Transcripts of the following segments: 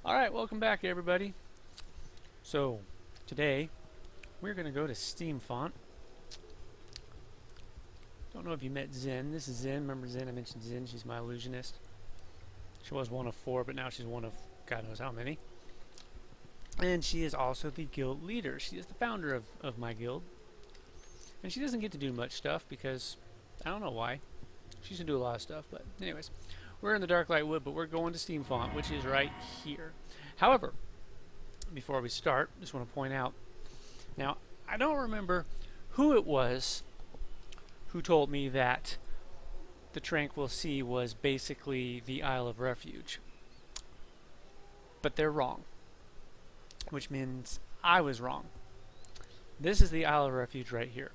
Alright, welcome back everybody. So, today we're going to go to Steamfont. Don't know if you met Zen. This is Zen. Remember Zen? I mentioned Zen. She's my illusionist. She was one of 4, but now she's one of God knows how many. And she is also the guild leader. She is the founder of my guild. And she doesn't get to do much stuff because I don't know why. She used to do a lot of stuff, but anyways. We're in the Darklight Wood, but we're going to Steamfont, which is right here. However, before we start, I just want to point out, now, I don't remember who it was who told me that the Tranquil Sea was basically the Isle of Refuge. But they're wrong, which means I was wrong. This is the Isle of Refuge right here.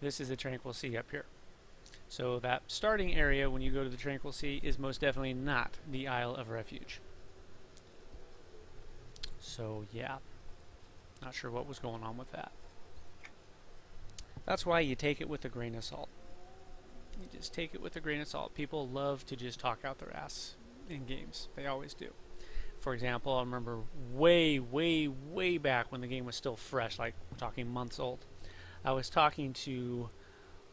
This is the Tranquil Sea up here. So that starting area when you go to the Tranquil Sea is most definitely not the Isle of Refuge. So yeah, not sure what was going on with that. That's why you take it with a grain of salt. You just take it with a grain of salt. People love to just talk out their ass in games. They always do. For example, I remember way back when the game was still fresh, like we're talking months old. I was talking to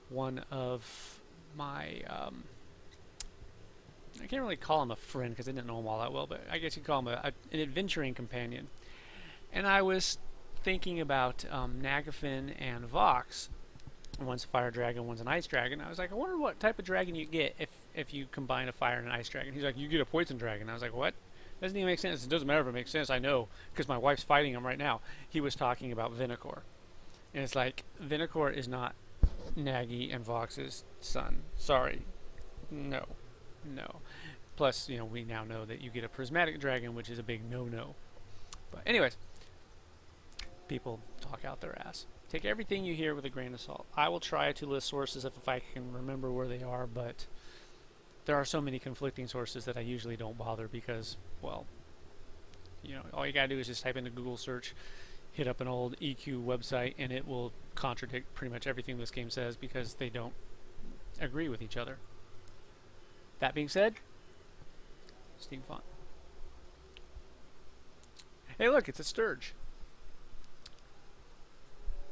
one of my, I can't really call him a friend because I didn't know him all that well, but I guess you could call him an adventuring companion. And I was thinking about Nagafin and Vox. One's a fire dragon, one's an ice dragon. I was like, I wonder what type of dragon you get if you combine a fire and an ice dragon. He's like, you get a poison dragon. I was like, what? Doesn't even make sense. It doesn't matter if it makes sense. I know because my wife's fighting him right now. He was talking about Vinacor. And it's like, Vinacor is not Nagy and Vox's son. Sorry. No. Plus, you know, we now know that you get a prismatic dragon, which is a big no-no. But anyways, people talk out their ass. Take everything you hear with a grain of salt. I will try to list sources if I can remember where they are, but there are so many conflicting sources that I usually don't bother because, well, you know, all you gotta do is just type into Google search, hit up an old EQ website, and it will contradict pretty much everything this game says because they don't agree with each other. That being said, Steamfont. Hey look, it's a sturge.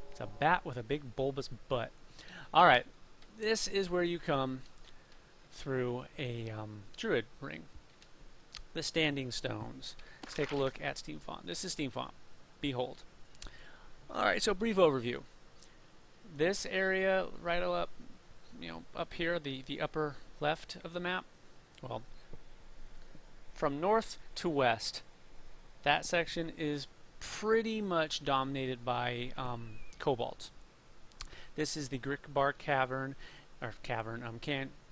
It's a bat with a big bulbous butt. Alright, this is where you come through a druid ring. The standing stones. Let's take a look at Steamfont. This is Steamfont. Behold. Alright, so brief overview. This area right up, you know, up here, the upper left of the map, well, from north to west, that section is pretty much dominated by Kobolds. This is the Grickbar Cavern, or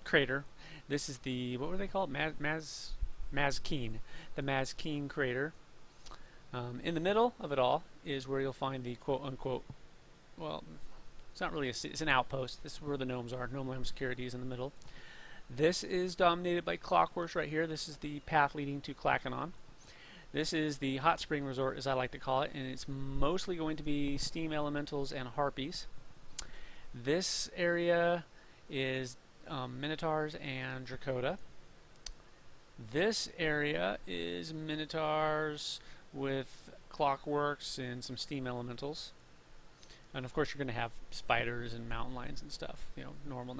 crater. This is the, what were they called? Mazkeen. The Mazkeen crater. In the middle of it all is where you'll find the quote-unquote, well, it's not really it's an outpost. This is where the gnomes are. Gnome security is in the middle. This is dominated by clockworks right here. This is the path leading to Clackanon. This is the hot spring resort, as I like to call it, and it's mostly going to be steam elementals and harpies. This area is minotaurs and dracoda. This area is minotaurs with clockworks and some steam elementals. And of course you're going to have spiders and mountain lions and stuff, you know, normal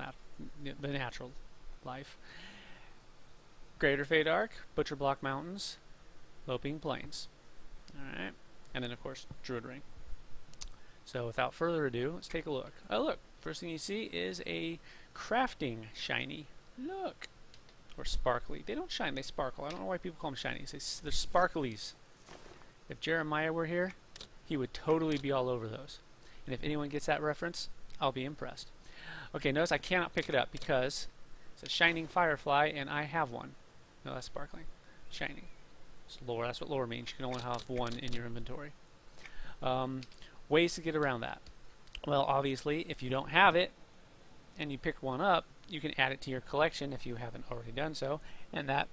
the natural life. Greater Fadark, Butcher Block Mountains, Loping Plains. Alright, and then of course Druid Ring. So without further ado, let's take a look. Oh look, first thing you see is a crafting shiny. Look! Or sparkly. They don't shine, they sparkle. I don't know why people call them shinies. They're sparklies. If Jeremiah were here, he would totally be all over those. And if anyone gets that reference, I'll be impressed. Okay, notice I cannot pick it up because it's a shining firefly and I have one. No, that's sparkling. Shining. It's lore. That's what lore means. You can only have one in your inventory. Ways to get around that. Well, obviously, if you don't have it and you pick one up, you can add it to your collection if you haven't already done so, and that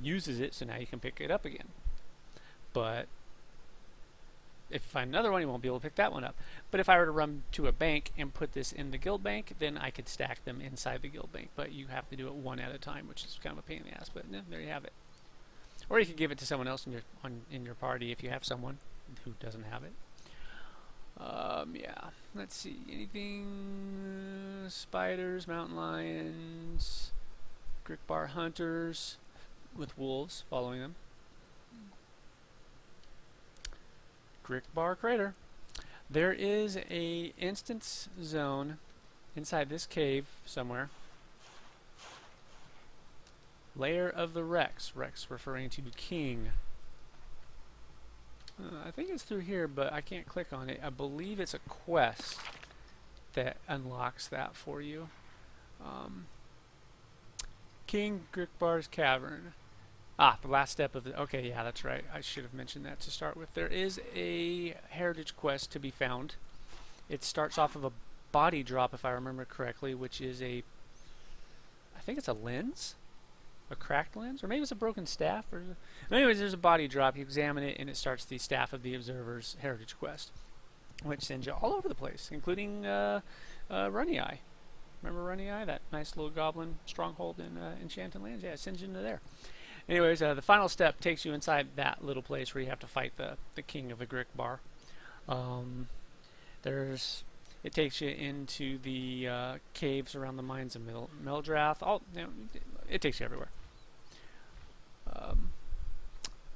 uses it, so now you can pick it up again. But if you find another one, you won't be able to pick that one up. But if I were to run to a bank and put this in the guild bank, then I could stack them inside the guild bank. But you have to do it one at a time, which is kind of a pain in the ass. But there you have it. or you could give it to someone else in your party if you have someone who doesn't have it. Yeah, let's see, anything, spiders, mountain lions, Grickbar hunters with wolves following them. Grickbar crater. There is a instance zone inside this cave somewhere. Lair of the Rex. Rex referring to king. I think it's through here, but I can't click on it. I believe it's a quest that unlocks that for you. King Grickbar's Cavern. The last step of the... Okay, yeah, that's right. I should have mentioned that to start with. There is a heritage quest to be found. It starts off of a body drop, if I remember correctly, which is a... I think it's a lens? A cracked lens? Or maybe it's a broken staff? Or anyways, there's a body drop. You examine it, and it starts the Staff of the Observer's heritage quest, which sends you all over the place, including Runny Eye. Remember Runny Eye? That nice little goblin stronghold in Enchanted Lands? Yeah, it sends you into there. Anyways, the final step takes you inside that little place where you have to fight the king of the Grickbar. It takes you into the caves around the Mines of Meldrath. It takes you everywhere.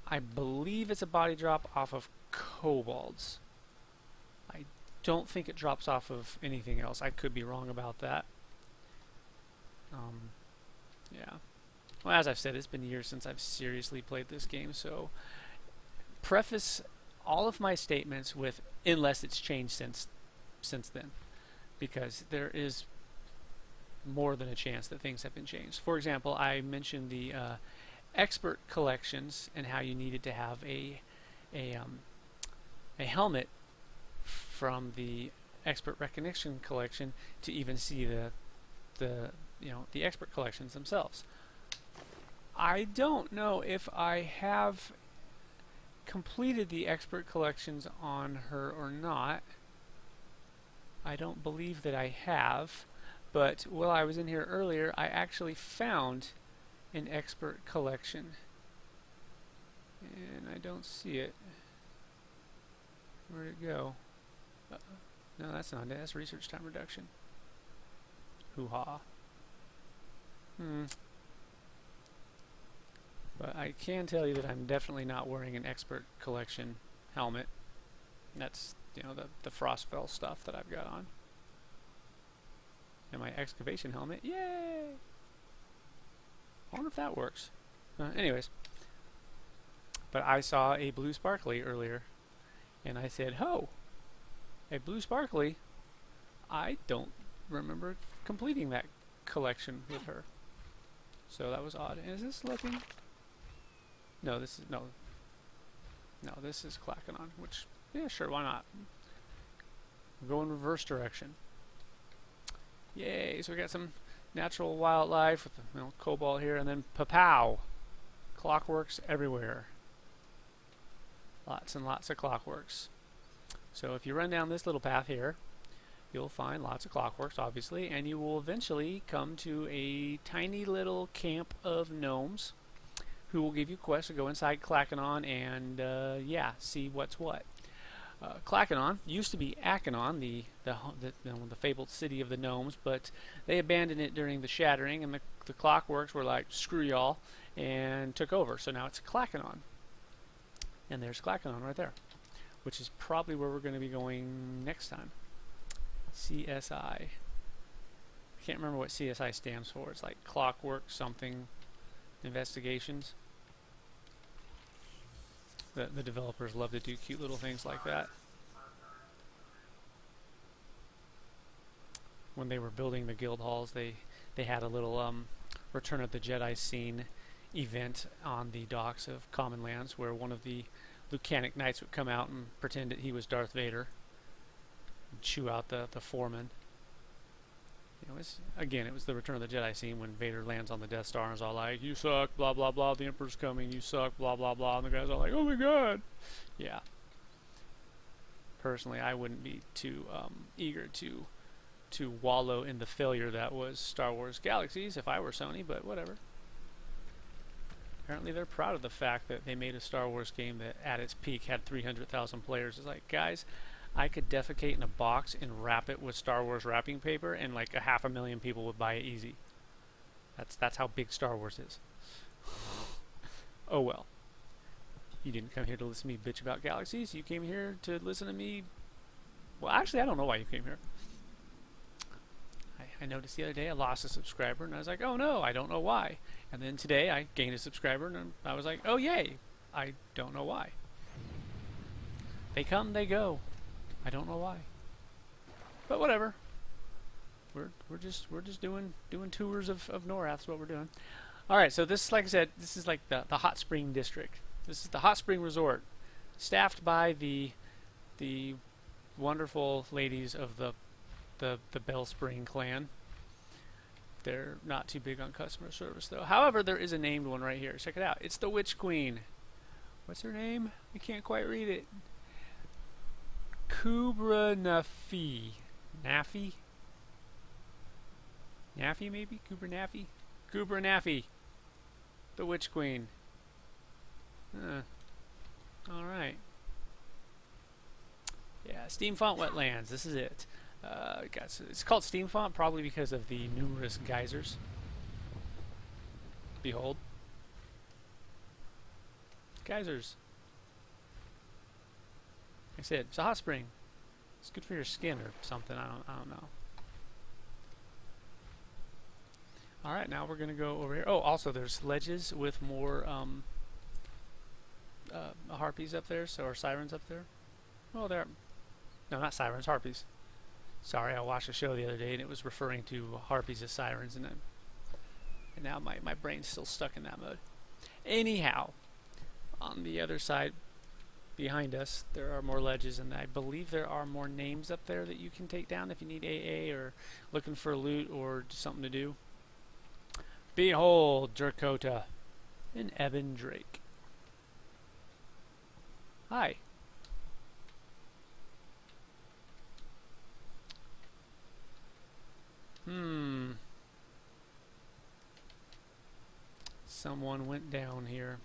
I believe it's a body drop off of Kobolds. I don't think it drops off of anything else. I could be wrong about that. Yeah. Well, as I've said, it's been years since I've seriously played this game, so preface all of my statements with unless it's changed since then, because there is more than a chance that things have been changed. For example, I mentioned the expert collections and how you needed to have a helmet from the expert recognition collection to even see the expert collections themselves. I don't know if I have completed the expert collections on her or not. I don't believe that I have, but while I was in here earlier, I actually found an expert collection, and I don't see it. Where'd it go? No, that's not it. That's research time reduction. Hoo-ha. But I can tell you that I'm definitely not wearing an expert collection helmet. That's, the Frostfell stuff that I've got on. And my excavation helmet. Yay! I wonder if that works. Anyways. But I saw a blue sparkly earlier. And I said, ho! A blue sparkly? I don't remember completing that collection with her. So that was odd. Is this looking... No, this is... No, this is Clackanon, which... Yeah, sure, why not? We'll go in reverse direction. Yay, so we got some natural wildlife with the cobalt here, and then pow! Clockworks everywhere. Lots and lots of clockworks. So if you run down this little path here, you'll find lots of clockworks, obviously, and you will eventually come to a tiny little camp of gnomes who will give you quests to go inside Clackanon and, see what's what. Clackanon used to be Akanon, the fabled city of the gnomes, but they abandoned it during the Shattering, and the Clockworks were like, screw y'all, and took over. So now it's Clackanon. And there's Clackanon right there, which is probably where we're going to be going next time. CSI. I can't remember what CSI stands for. It's like Clockwork something investigations. The developers love to do cute little things like that. When they were building the guild halls, they had a little Return of the Jedi scene event on the docks of Common Lands, where one of the Lucanic Knights would come out and pretend that he was Darth Vader and chew out the foreman. It was the Return of the Jedi scene when Vader lands on the Death Star and is all like, you suck, blah blah blah, the Emperor's coming, you suck, blah blah blah, and the guy's all like, oh my god. Yeah. Personally, I wouldn't be too eager to wallow in the failure that was Star Wars Galaxies if I were Sony, but whatever. Apparently they're proud of the fact that they made a Star Wars game that at its peak had 300,000 players. It's like, guys, I could defecate in a box and wrap it with Star Wars wrapping paper and like 500,000 people would buy it easy. That's how big Star Wars is. Oh well. You didn't come here to listen to me bitch about galaxies. You came here to listen to me. Well, actually, I don't know why you came here. I noticed the other day I lost a subscriber, and I was like, oh no, I don't know why. And then today I gained a subscriber, and I was like, oh yay, I don't know why. They come, they go. I don't know why. But whatever. We're just doing tours of Norath. That's what we're doing. All right, so this, like I said, this is like the hot spring district. This is the hot spring resort, staffed by the wonderful ladies of the Bellspring clan. They're not too big on customer service though. However, there is a named one right here. Check it out. It's the Witch Queen. What's her name? I can't quite read it. Kubra Nafi. Nafi? Nafi maybe? Kubra Nafi? Kubra Nafi. The Witch Queen. Alright. Yeah, Steamfont Wetlands. This is it. It's called Steamfont probably because of the numerous geysers. Behold. Geysers. Like I said, it's a hot spring. It's good for your skin or something. I don't know. Alright, now we're gonna go over here. Oh, also there's ledges with more harpies up there, or sirens up there. Oh, there. No, not sirens, harpies. Sorry, I watched a show the other day and it was referring to harpies as sirens, and now my brain's still stuck in that mode. Anyhow, on the other side, behind us, there are more ledges, and I believe there are more names up there that you can take down if you need AA or looking for loot or just something to do. Behold, Drakota and Evan Drake. Hi. Someone went down here.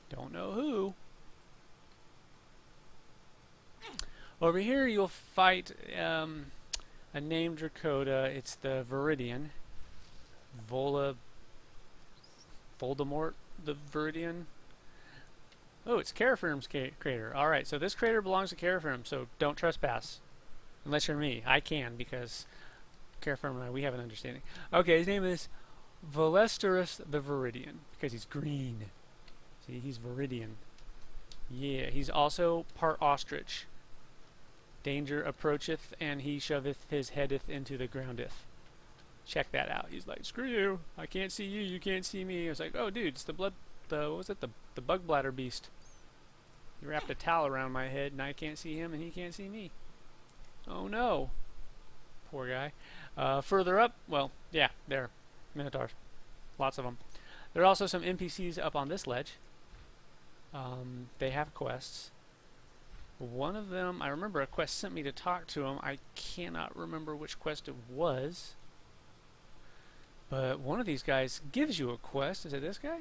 Don't know who. Over here you'll fight a named Drakota. It's the Viridian. Voldemort the Viridian. Oh, it's Kerafyrm's crater. Alright, so this crater belongs to Kerafyrm, so don't trespass. Unless you're me. I can, because Kerafyrm and I, we have an understanding. Okay, his name is Valesteris the Viridian, because he's green. See, he's Viridian. Yeah, he's also part ostrich. Danger approacheth, and he shoveth his headeth into the groundeth. Check that out. He's like, screw you. I can't see you. You can't see me. I was like, oh, dude, it's the what was it? The bug bladder beast. He wrapped a towel around my head, and I can't see him, and he can't see me. Oh, no. Poor guy. Further up, well, yeah, there. Minotaurs. Lots of them. There are also some NPCs up on this ledge. They have quests. One of them, I remember a quest sent me to talk to him. I cannot remember which quest it was. But one of these guys gives you a quest. Is it this guy?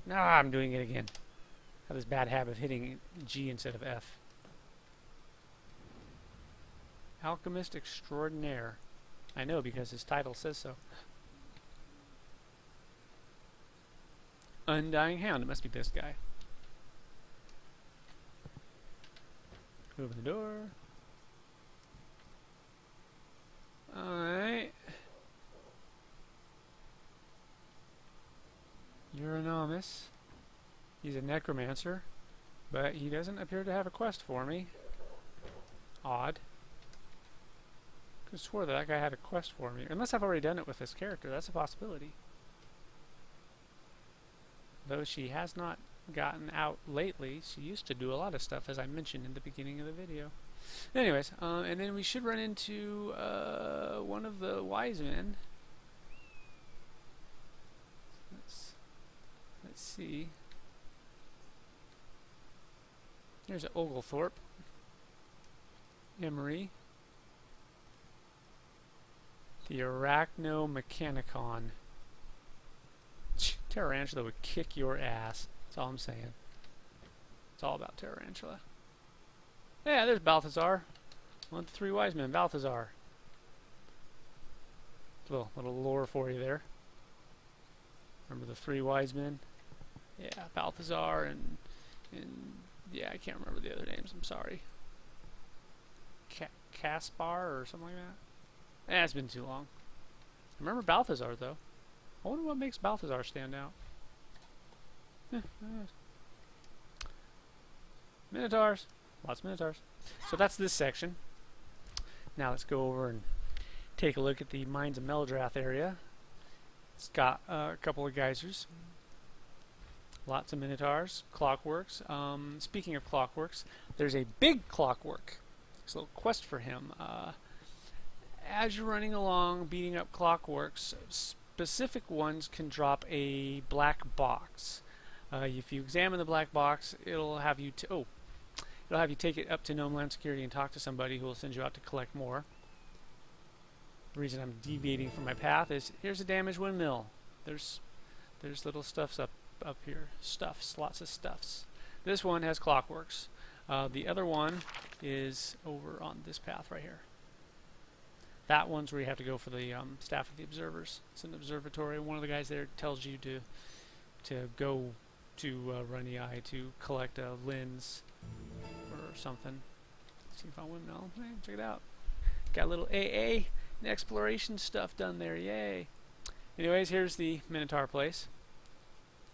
No, I'm doing it again. I have this bad habit of hitting G instead of F. Alchemist Extraordinaire. I know because his title says so. Undying Hound. It must be this guy. Open the door. Alright. Euronymous. He's a necromancer, but he doesn't appear to have a quest for me. Odd. I could have swore that guy had a quest for me. Unless I've already done it with this character. That's a possibility. Though she has not gotten out lately. She used to do a lot of stuff, as I mentioned in the beginning of the video. Anyways, and then we should run into one of the wise men. Let's see. There's an Oglethorpe. Emery. The Arachnomechanicon. Tarantula would kick your ass. That's all I'm saying. It's all about Tarantula. Yeah, there's Balthazar. One of the three wise men, Balthazar. Little lore for you there. Remember the three wise men? Yeah, Balthazar and yeah, I can't remember the other names. I'm sorry. Caspar or something like that. It's been too long. I remember Balthazar though. I wonder what makes Balthazar stand out. Minotaurs. Lots of Minotaurs. So that's this section. Now let's go over and take a look at the Mines of Meldrath area. It's got a couple of geysers. Lots of Minotaurs. Clockworks. Speaking of clockworks, there's a big clockwork. There's a little quest for him. As you're running along beating up clockworks, specific ones can drop a black box. If you examine the black box, it'll have you take it up to Gnome Land Security and talk to somebody who will send you out to collect more. The reason I'm deviating from my path is here's a damaged windmill. There's little stuffs up here. Stuffs, lots of stuffs. This one has clockworks. The other one is over on this path right here. That one's where you have to go for the staff of the observers. It's an observatory. One of the guys there tells you to go to Runny Eye to collect a lens or something. Steamfont windmill. Hey, check it out. Got a little AA and exploration stuff done there. Yay! Anyways, here's the Minotaur place.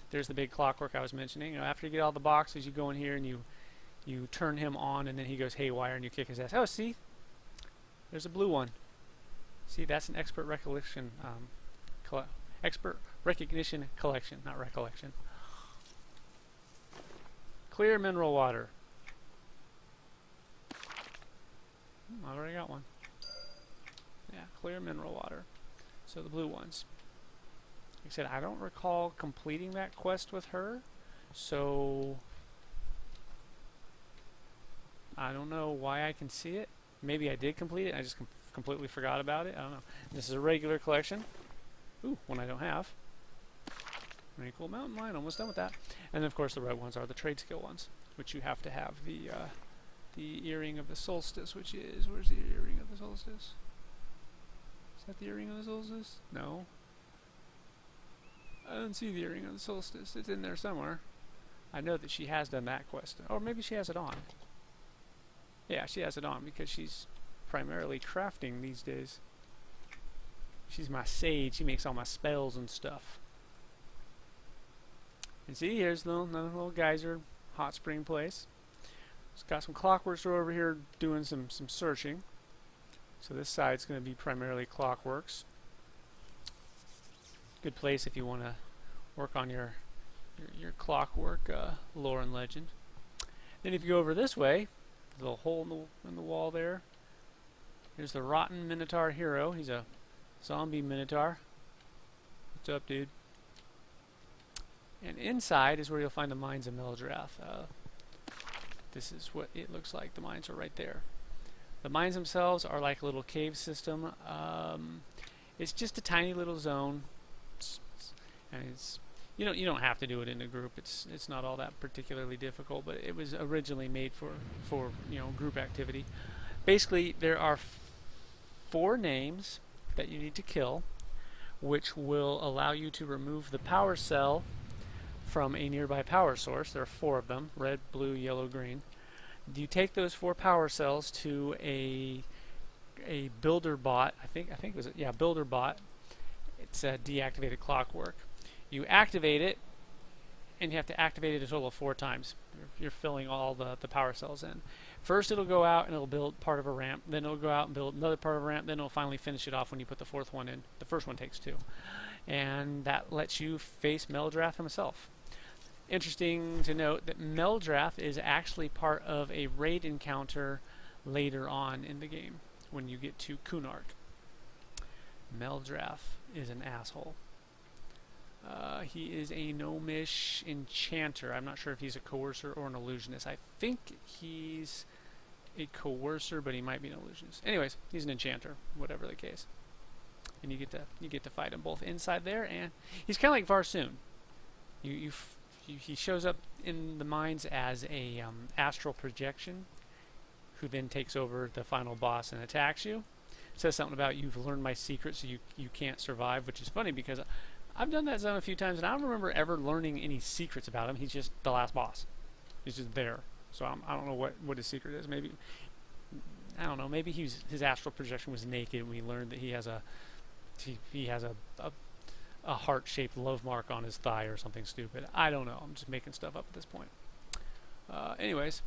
There's the big clockwork I was mentioning. After you get all the boxes, you go in here and you turn him on, and then he goes haywire, and you kick his ass. Oh, see? There's a blue one. See, that's an expert recognition collection, not recollection. Clear mineral water. I've already got one. Yeah, clear mineral water. So the blue ones. Like I said, I don't recall completing that quest with her, so I don't know why I can see it. Maybe I did complete it. I just completely forgot about it. I don't know. This is a regular collection. Ooh, one I don't have. Very cool mountain lion. Almost done with that. And then, of course, the red ones are the trade skill ones, which you have to have the earring of the solstice, which is, where's the earring of the solstice? Is that the earring of the solstice? No. I don't see the earring of the solstice. It's in there somewhere. I know that she has done that quest. Or maybe she has it on. Yeah, she has it on because she's primarily crafting these days. She's my sage. She makes all my spells and stuff. And see, here's another little geyser hot spring place. It's got some clockworks over here doing some searching. So this side's going to be primarily clockworks. Good place if you want to work on your clockwork lore and legend. Then if you go over this way, the little hole in the wall there. Here's the Rotten Minotaur Hero. He's a zombie Minotaur. What's up, dude? And inside is where you'll find the Mines of Meldrath. This is what it looks like. The mines are right there. The mines themselves are like a little cave system. It's just a tiny little zone, and you don't have to do it in a group. It's not all that particularly difficult, but it was originally made for group activity. Basically, there are 4 names that you need to kill, which will allow you to remove the power cell from a nearby power source. There are 4 of them: red, blue, yellow, green. You take those 4 power cells to a builder bot. I think it was builder bot. It's a deactivated clockwork. You activate it, and you have to activate it a total of 4 times. You're filling all the power cells in. First, it'll go out and it'll build part of a ramp. Then it'll go out and build another part of a ramp. Then it'll finally finish it off when you put the 4th one in. The first one takes 2, and that lets you face Meldrath himself. Interesting to note that Meldrath is actually part of a raid encounter later on in the game when you get to Kunark. Meldrath is an asshole. He is a gnomish enchanter. I'm not sure if he's a coercer or an illusionist. I think he's a coercer, but he might be an illusionist. Anyways, he's an enchanter, whatever the case. And you get to fight him both inside there, and he's kind of like Varsoon. he shows up in the mines as a astral projection, who then takes over the final boss and attacks you. It says something about you've learned my secret, so you can't survive, which is funny because I've done that zone a few times, and I don't remember ever learning any secrets about him. He's just the last boss. He's just there. So I don't know what his secret is. Maybe, I don't know. Maybe his astral projection was naked, and we learned that he has a heart-shaped love mark on his thigh or something stupid. I don't know. I'm just making stuff up at this point. Anyways,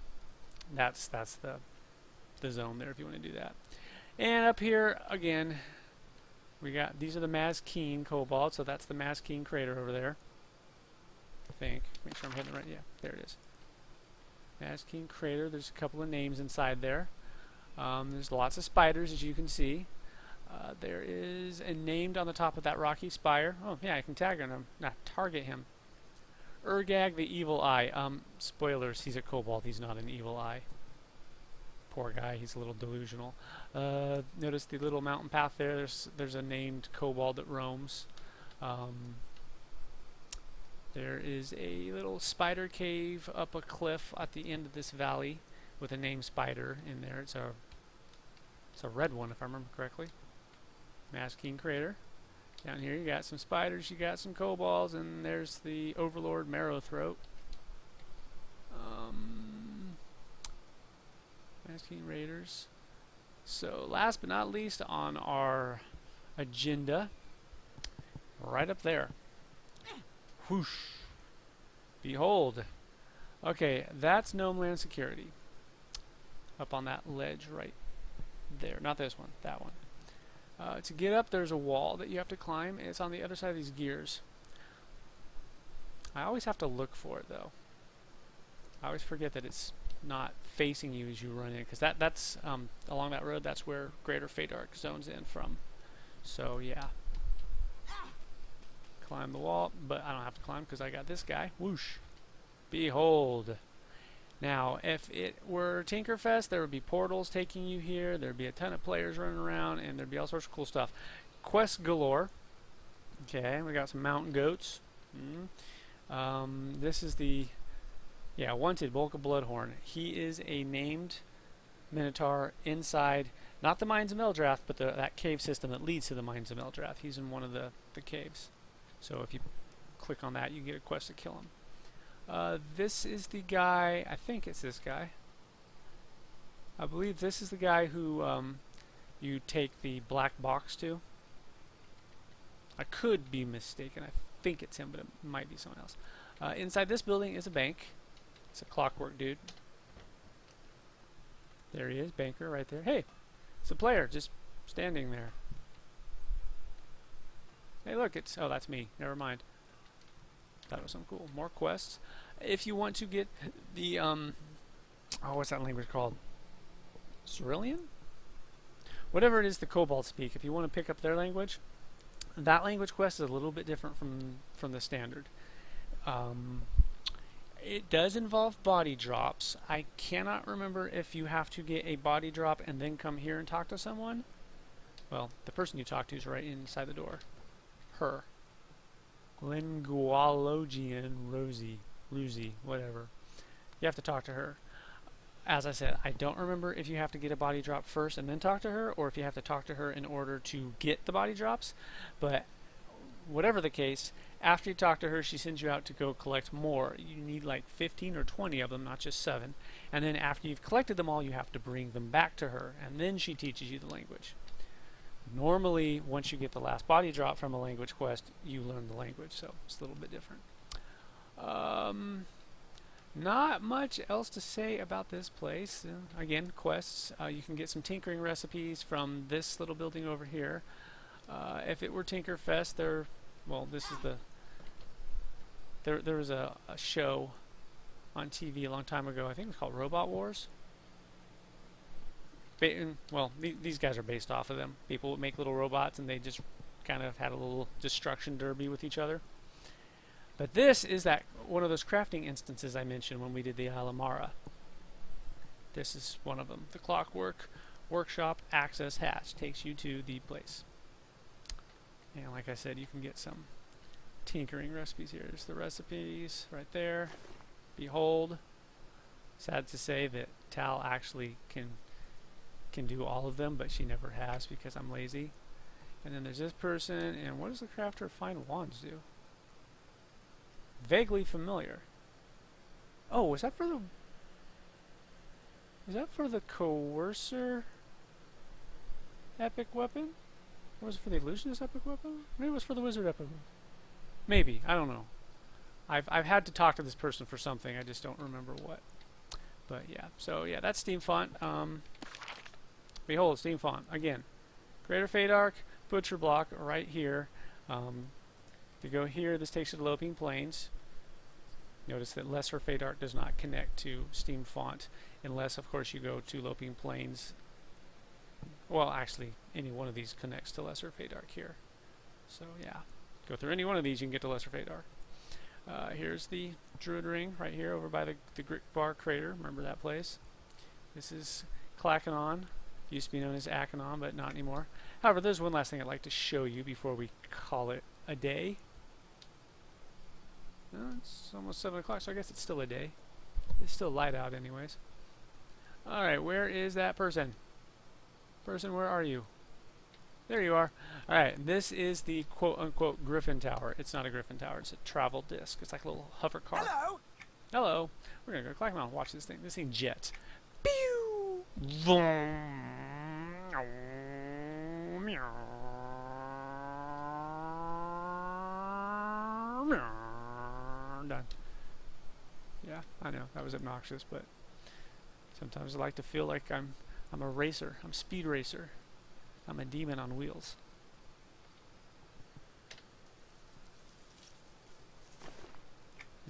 that's the zone there if you want to do that. And up here again, we got these are the Mazkeen Kobolds, so that's the Mazkeen crater over there. I think. Make sure I'm hitting it right. Yeah, there it is. Mazkeen crater. There's a couple of names inside there. There's lots of spiders, as you can see. There is a named on the top of that rocky spire. Oh yeah, I can tag him. Not target him. Urgag the Evil Eye. Spoilers. He's a kobold. He's not an evil eye. Poor guy. He's a little delusional. Notice the little mountain path there. There's a named kobold that roams. There is a little spider cave up a cliff at the end of this valley with a named spider in there. It's a red one, if I remember correctly. Mazkeen crater. Down here you got some spiders, you got some kobolds, and there's the Overlord Marrowthroat. Mazkeen raiders. So last but not least on our agenda, right up there. Whoosh. Behold. Okay, that's Gnome Land Security. Up on that ledge right there. Not this one, that one. To get up, there's a wall that you have to climb. It's on the other side of these gears. I always have to look for it, though. I always forget that it's not facing you as you run in, because that's along that road. That's where Greater Fadark zones in from. So yeah, climb the wall, but I don't have to climb because I got this guy. Whoosh! Behold. Now, if it were Tinkerfest, there would be portals taking you here. There'd be a ton of players running around, and there'd be all sorts of cool stuff. Quests galore. Okay, we got some mountain goats. This is the wanted Bulk of Bloodhorn. He is a named minotaur inside, not the Mines of Meldrath, but that cave system that leads to the Mines of Meldrath. He's in one of the caves. So if you click on that, you get a quest to kill him. This is the guy, I think it's this guy. I believe this is the guy who you take the black box to. I could be mistaken. I think it's him, but it might be someone else. Inside this building is a bank. It's a clockwork dude. There he is, banker right there. Hey, it's a player just standing there. Hey, look, oh, that's me. Never mind. That was some cool. More quests. If you want to get the what's that language called? Cerulean? Whatever it is the kobolds speak. If you want to pick up their language, that language quest is a little bit different from the standard. It does involve body drops. I cannot remember if you have to get a body drop and then come here and talk to someone. Well, the person you talk to is right inside the door. Her. Linguologian Ruzy, whatever. You have to talk to her. As I said, I don't remember if you have to get a body drop first and then talk to her, or if you have to talk to her in order to get the body drops. But whatever the case, after you talk to her, she sends you out to go collect more. You need like 15 or 20 of them, not just 7. And then after you've collected them all, you have to bring them back to her, and then she teaches you the language. Normally, once you get the last body drop from a language quest, you learn the language, so it's a little bit different. Not much else to say about this place. Again, quests. You can get some tinkering recipes from this little building over here. If it were Tinkerfest, this is there was a show on TV a long time ago. I think it was called Robot Wars. These guys are based off of them. People would make little robots, and they just kind of had a little destruction derby with each other. But this is one of those crafting instances I mentioned when we did the Isla Mara. This is one of them. The Clockwork Workshop Access Hatch takes you to the place. And like I said, you can get some tinkering recipes here. There's the recipes right there. Behold. Sad to say that Tal actually can do all of them, but she never has because I'm lazy. And then there's this person, and what does the crafter of fine wands do? Vaguely familiar. Oh, was that for the... Is that for the coercer epic weapon? Or was it for the illusionist epic weapon? Maybe it was for the wizard epic weapon. Maybe, I don't know. I've had to talk to this person for something, I just don't remember what. But yeah, so yeah, that's Steamfont. Behold, Steamfont again. Greater Fadark, Butcher Block right here. To go here, this takes you to Loping Plains. Notice that Lesser Fadark does not connect to Steamfont unless, of course, you go to Loping Plains. Well, actually, any one of these connects to Lesser Fadark here. So yeah, go through any one of these, you can get to Lesser Fadark. Here's the Druid Ring right here over by the Bar Crater. Remember that place? This is Clackanon. Used to be known as Akanon, but not anymore. However, there's one last thing I'd like to show you before we call it a day. It's almost 7 o'clock, so I guess it's still a day. It's still light out anyways. Alright, where is that person? Person, where are you? There you are. Alright, this is the quote-unquote Griffin Tower. It's not a Griffin Tower, it's a travel disc. It's like a little hover car. Hello! Hello! We're gonna go climb on and watch this thing. This thing jets. Pew! Vroom! Meow! Done. Yeah, I know, that was obnoxious, but sometimes I like to feel like I'm a racer. I'm a speed racer. I'm a demon on wheels.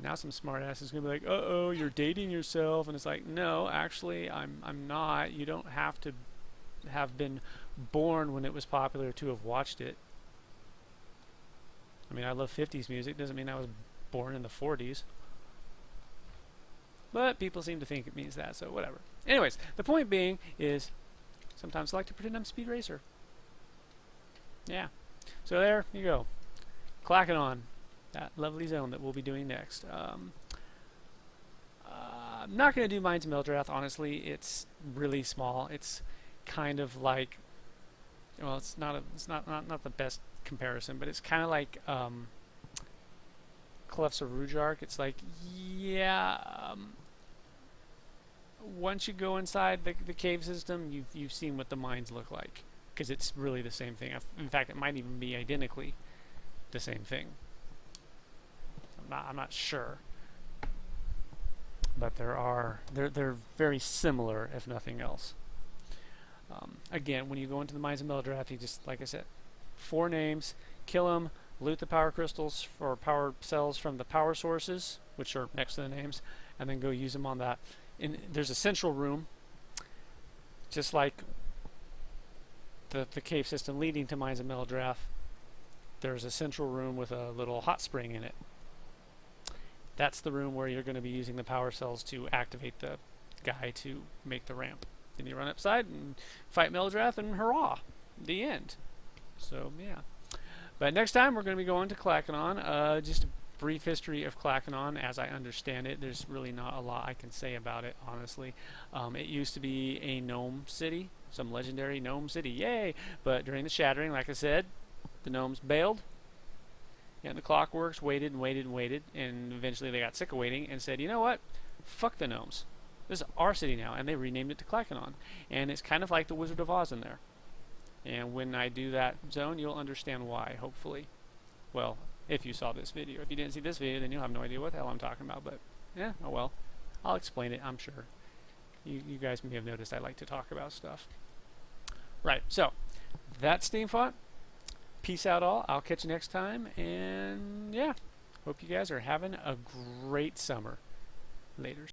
Now some smartass is gonna be like, "Uh-oh, you're dating yourself," and it's like, no, actually, I'm not. You don't have to have been born when it was popular to have watched it. I mean, I love 50s music. Doesn't mean I was born in the 40s. But people seem to think it means that, so whatever. Anyways, the point being is sometimes I like to pretend I'm a speed racer. Yeah. So there you go. Clacking on that lovely zone that we'll be doing next. I'm not going to do Mines of Meldrath, honestly. It's really small. It's kind of like, well, it's not the best comparison, but it's kind of like Clefts of Rujark. It's like, yeah, once you go inside the cave system, you've seen what the mines look like, because it's really the same thing. In fact, it might even be identically the same thing. I'm not sure, but they're very similar, if nothing else. Again, when you go into the Mines of Meldrath, you just, like I said, 4 names, kill them, loot the power crystals for power cells from the power sources, which are next to the names, and then go use them on that. There's a central room, just like the cave system leading to Mines of Meldrath. There's a central room with a little hot spring in it. That's the room where you're going to be using the power cells to activate the guy to make the ramp. Then you run upside and fight Meldrath, and hurrah! The end. So, yeah. But next time we're going to be going to Clackanon. Just a brief history of Clackanon as I understand it. There's really not a lot I can say about it, honestly. It used to be a gnome city, some legendary gnome city. Yay! But during the Shattering, like I said, the gnomes bailed. And the Clockworks waited and waited and waited, and eventually they got sick of waiting and said, you know what? Fuck the gnomes. This is our city now, and they renamed it to Clackanon. And it's kind of like the Wizard of Oz in there. And when I do that zone, you'll understand why, hopefully. Well, if you saw this video. If you didn't see this video, then you'll have no idea what the hell I'm talking about. But, yeah, oh well. I'll explain it, I'm sure. You guys may have noticed I like to talk about stuff. Right, so, that's Steamfont. Peace out all. I'll catch you next time. And, yeah, hope you guys are having a great summer. Laters.